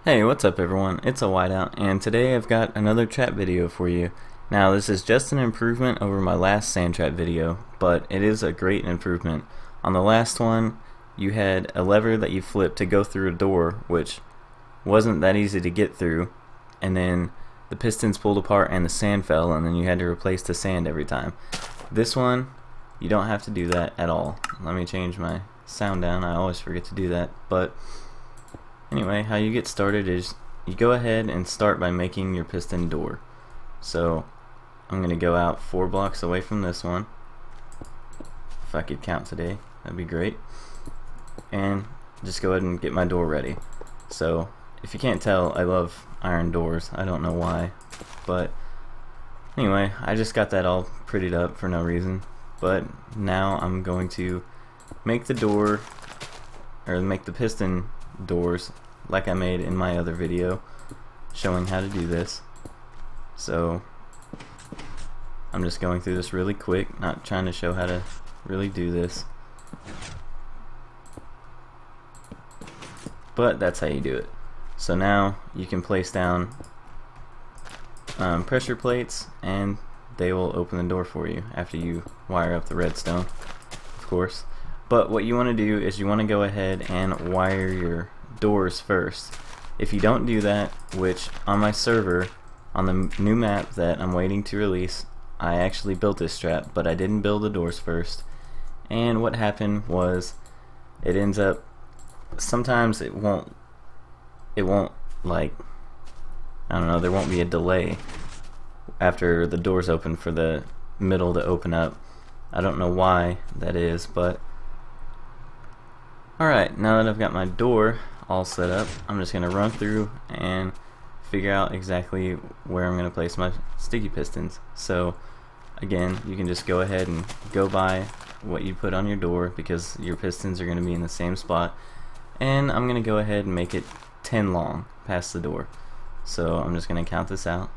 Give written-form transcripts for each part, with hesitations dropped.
Hey, what's up everyone? It's a Whiteout, and today I've got another trap video for you. Now this is just an improvement over my last sand trap video, but it is a great improvement. On the last one, you had a lever that you flipped to go through a door, which wasn't that easy to get through, and then the pistons pulled apart and the sand fell, and then you had to replace the sand every time. This one, you don't have to do that at all. Let me change my sound down. I always forget to do that, but anyway, how you get started is you go ahead and start by making your piston door. So I'm going to go out 4 blocks away from this one. If I could count today, that'd be great. And just go ahead and get my door ready. So if you can't tell, I love iron doors. I don't know why, but anyway, I just got that all prettied up for no reason. But now I'm going to make the door, or make the piston doors like I made in my other video showing how to do this. So I'm just going through this really quick, not trying to show how to really do this, but that's how you do it. So now you can place down pressure plates and they will open the door for you after you wire up the redstone, of course. But what you want to do is you want to go ahead and wire your doors first. If you don't do that, which on my server, on the new map that I'm waiting to release, I actually built this trap, but I didn't build the doors first. And what happened was, it ends up, sometimes it won't like, I don't know, there won't be a delay after the doors open for the middle to open up. I don't know why that is, but alright, now that I've got my door all set up, I'm just going to run through and figure out exactly where I'm going to place my sticky pistons. So again, you can just go ahead and go by what you put on your door because your pistons are going to be in the same spot. And I'm going to go ahead and make it 10 long past the door. So I'm just going to count this out.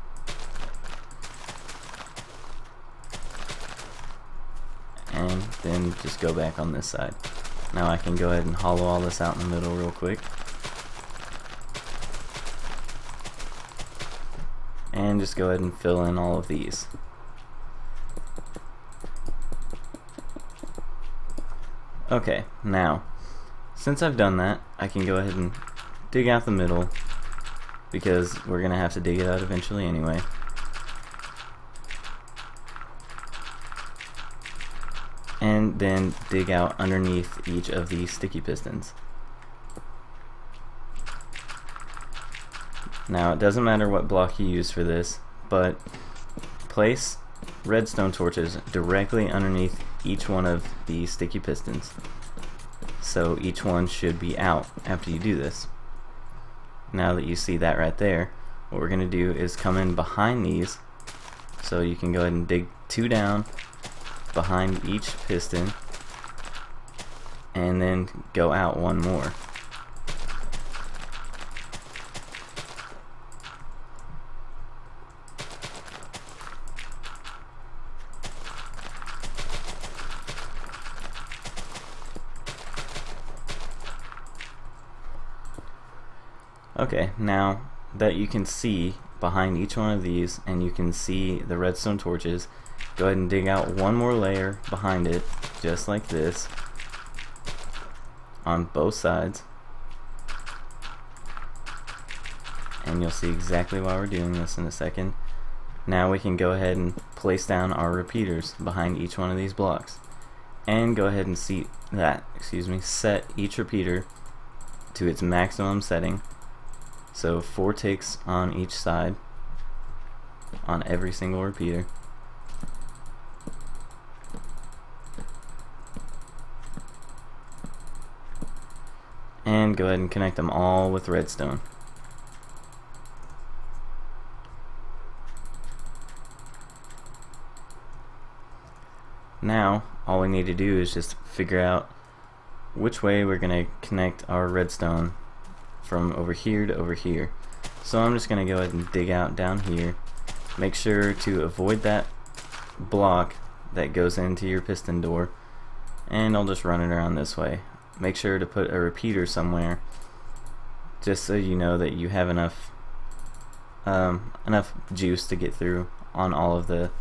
And then just go back on this side. Now I can go ahead and hollow all this out in the middle real quick. And just go ahead and fill in all of these. Okay, now, since I've done that, I can go ahead and dig out the middle, because we're going to have to dig it out eventually anyway. And then dig out underneath each of these sticky pistons. Now it doesn't matter what block you use for this, but place redstone torches directly underneath each one of the sticky pistons. So each one should be out after you do this. Now that you see that right there, what we're going to do is come in behind these. So you can go ahead and dig 2 down behind each piston and then go out 1 more. Okay, now that you can see behind each one of these and you can see the redstone torches, go ahead and dig out 1 more layer behind it, just like this, on both sides. And you'll see exactly why we're doing this in a second. Now we can go ahead and place down our repeaters behind each one of these blocks. And go ahead and set each repeater to its maximum setting. So 4 ticks on each side, on every single repeater. And go ahead and connect them all with redstone. Now all we need to do is just figure out which way we're going to connect our redstone from over here to over here. So I'm just going to go ahead and dig out down here. Make sure to avoid that block that goes into your piston door, and I'll just run it around this way. Make sure to put a repeater somewhere just so you know that you have enough juice to get through on all of the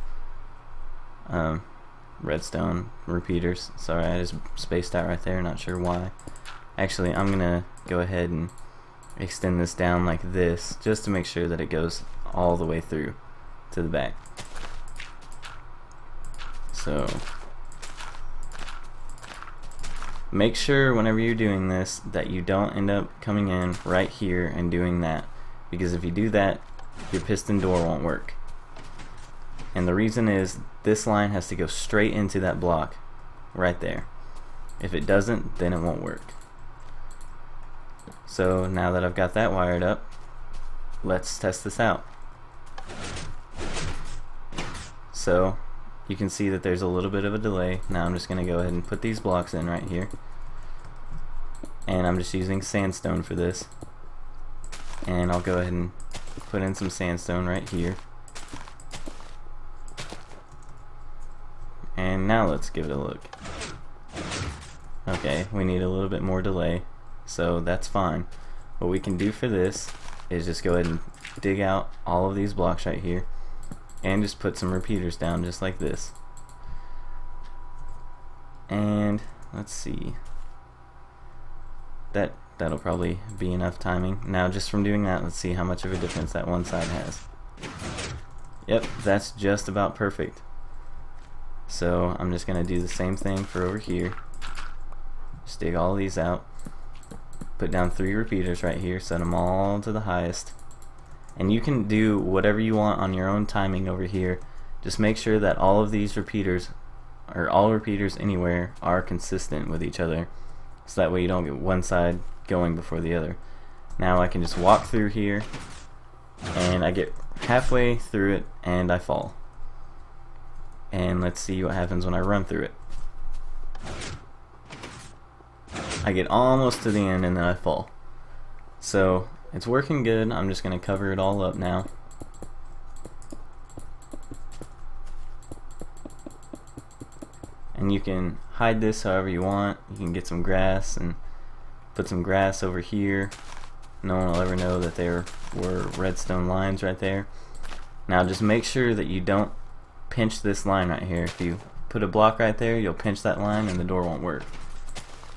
redstone repeaters. Sorry, I just spaced out right there, not sure why. Actually, I'm gonna go ahead and extend this down like this just to make sure that it goes all the way through to the back. So make sure whenever you're doing this that you don't end up coming in right here and doing that, because if you do that, your piston door won't work. And the reason is this line has to go straight into that block right there. If it doesn't, then it won't work. So now that I've got that wired up, let's test this out. So you can see that there's a little bit of a delay. Now I'm just going to go ahead and put these blocks in right here, and I'm just using sandstone for this, and I'll go ahead and put in some sandstone right here. And now let's give it a look. Okay, we need a little bit more delay, so that's fine. What we can do for this is just go ahead and dig out all of these blocks right here and just put some repeaters down just like this. And let's see, that'll probably be enough timing. Now just from doing that, let's see how much of a difference that one side has. Yep, that's just about perfect. So I'm just gonna do the same thing for over here. Just dig all these out, put down 3 repeaters right here, set them all to the highest, and you can do whatever you want on your own timing over here. Just make sure that all of these repeaters, or all repeaters anywhere, are consistent with each other, so that way you don't get one side going before the other. Now I can just walk through here, and I get halfway through it and I fall. And let's see what happens when I run through it. I get almost to the end and then I fall. So it's working good. I'm just going to cover it all up now. And you can hide this however you want. You can get some grass and put some grass over here. No one will ever know that there were redstone lines right there. Now just make sure that you don't pinch this line right here. If you put a block right there, you'll pinch that line and the door won't work.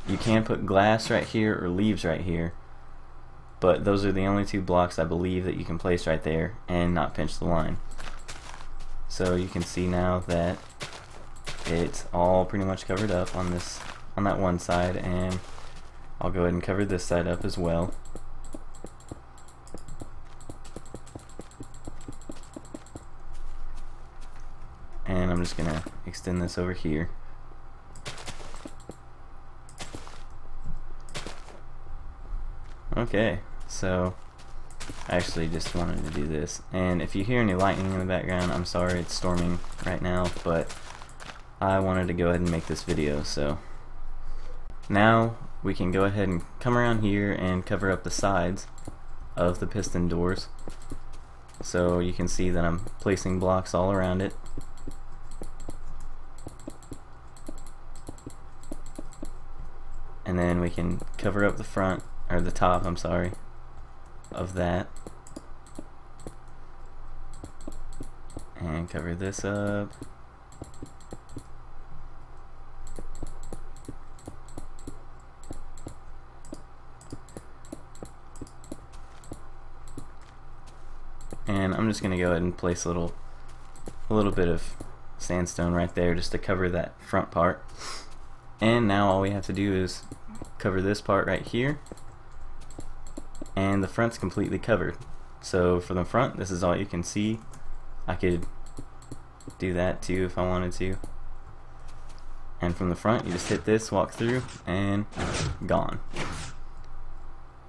You can put glass right here or leaves right here, but those are the only 2 blocks I believe that you can place right there and not pinch the line. So you can see now that it's all pretty much covered up on that one side, and I'll go ahead and cover this side up as well. And I'm just gonna extend this over here. Okay, so I actually just wanted to do this, and if you hear any lightning in the background, I'm sorry, it's storming right now, but I wanted to go ahead and make this video. So now we can go ahead and come around here and cover up the sides of the piston doors. So you can see that I'm placing blocks all around it. And then we can cover up the front, or the top, I'm sorry, of that. And cover this up. And I'm just going to go ahead and place a little bit of sandstone right there just to cover that front part. And now all we have to do is cover this part right here, and the front's completely covered. So for the front, this is all you can see. I could do that too if I wanted to. And from the front, you just hit this, walk through, and gone.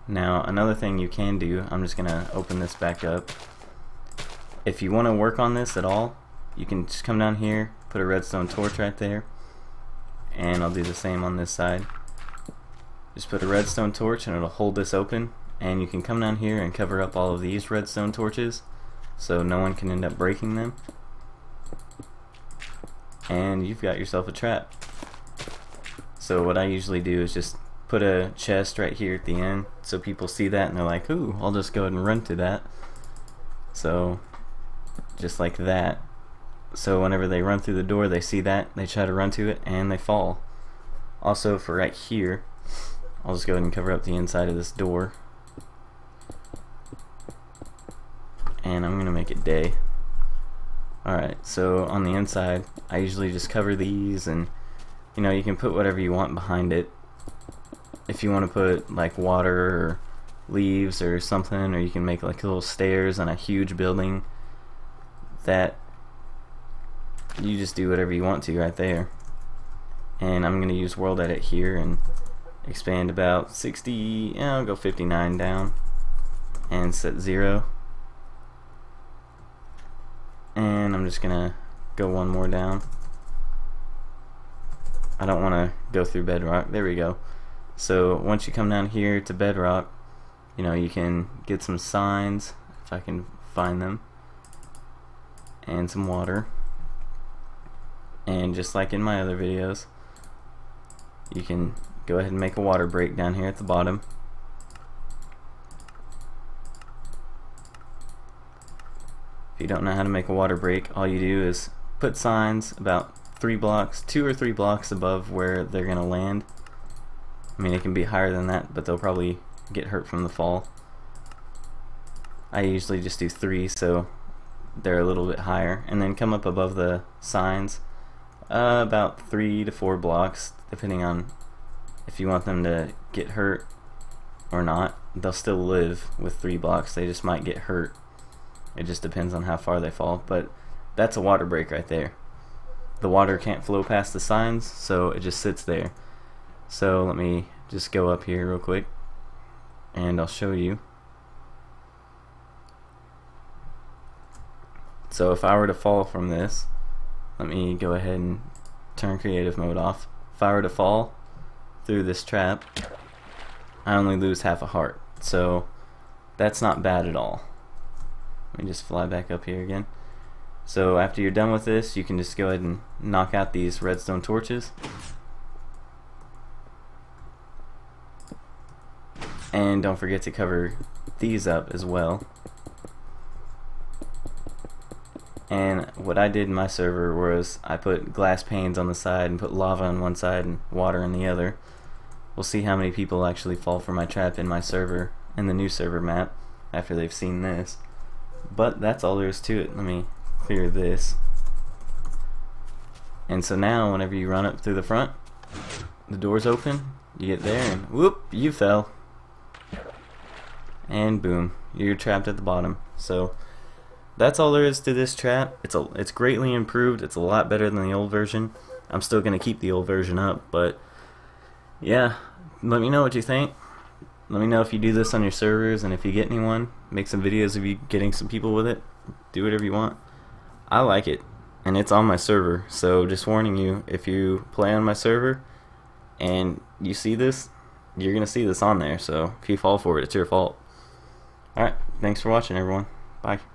Now another thing you can do, I'm just gonna open this back up. If you want to work on this at all, you can just come down here, put a redstone torch right there, and I'll do the same on this side. Just put a redstone torch and it'll hold this open, and you can come down here and cover up all of these redstone torches so no one can end up breaking them, and you've got yourself a trap. So what I usually do is just put a chest right here at the end so people see that and they're like, ooh, I'll just go ahead and run to that. So just like that. So whenever they run through the door, they see that, they try to run to it, and they fall. Also for right here, I'll just go ahead and cover up the inside of this door. And I'm gonna make it day. Alright, so on the inside, I usually just cover these, and you know, you can put whatever you want behind it. If you want to put like water or leaves or something, or you can make like little stairs on a huge building, that you just do whatever you want to right there. And I'm gonna use world edit here and expand about 60, I'll go 59 down and set 0. And I'm just gonna go one more down. I don't want to go through bedrock. There we go. So once you come down here to bedrock, you know, you can get some signs, if I can find them, and some water. And just like in my other videos, you can go ahead and make a water break down here at the bottom. If you don't know how to make a water break, all you do is put signs about 2 or 3 blocks above where they're gonna land. I mean, it can be higher than that, but they'll probably get hurt from the fall. I usually just do 3, so they're a little bit higher, and then come up above the signs about 3 to 4 blocks, depending on if you want them to get hurt or not. They'll still live with 3 blocks, they just might get hurt. It just depends on how far they fall, but that's a water break right there. The water can't flow past the signs, so it just sits there. So let me just go up here real quick and I'll show you. So if I were to fall from this, let me go ahead and turn creative mode off. If I were to fall through this trap, I only lose half a heart, so that's not bad at all. Let me just fly back up here again. So after you're done with this, you can just go ahead and knock out these redstone torches. And don't forget to cover these up as well. And what I did in my server was I put glass panes on the side and put lava on one side and water on the other. We'll see how many people actually fall for my trap in my server, in the new server map, after they've seen this. But that's all there is to it. Let me clear this. And so now whenever you run up through the front, the door's open, you get there and whoop, you fell. And boom, you're trapped at the bottom. So that's all there is to this trap. It's greatly improved. It's a lot better than the old version. I'm still gonna keep the old version up, but yeah, let me know what you think. Let me know if you do this on your servers, and if you get anyone, make some videos of you getting some people with it. Do whatever you want. I like it, and it's on my server, so just warning you, if you play on my server and you see this, you're gonna see this on there, so if you fall for it, it's your fault. Alright, thanks for watching everyone. Bye.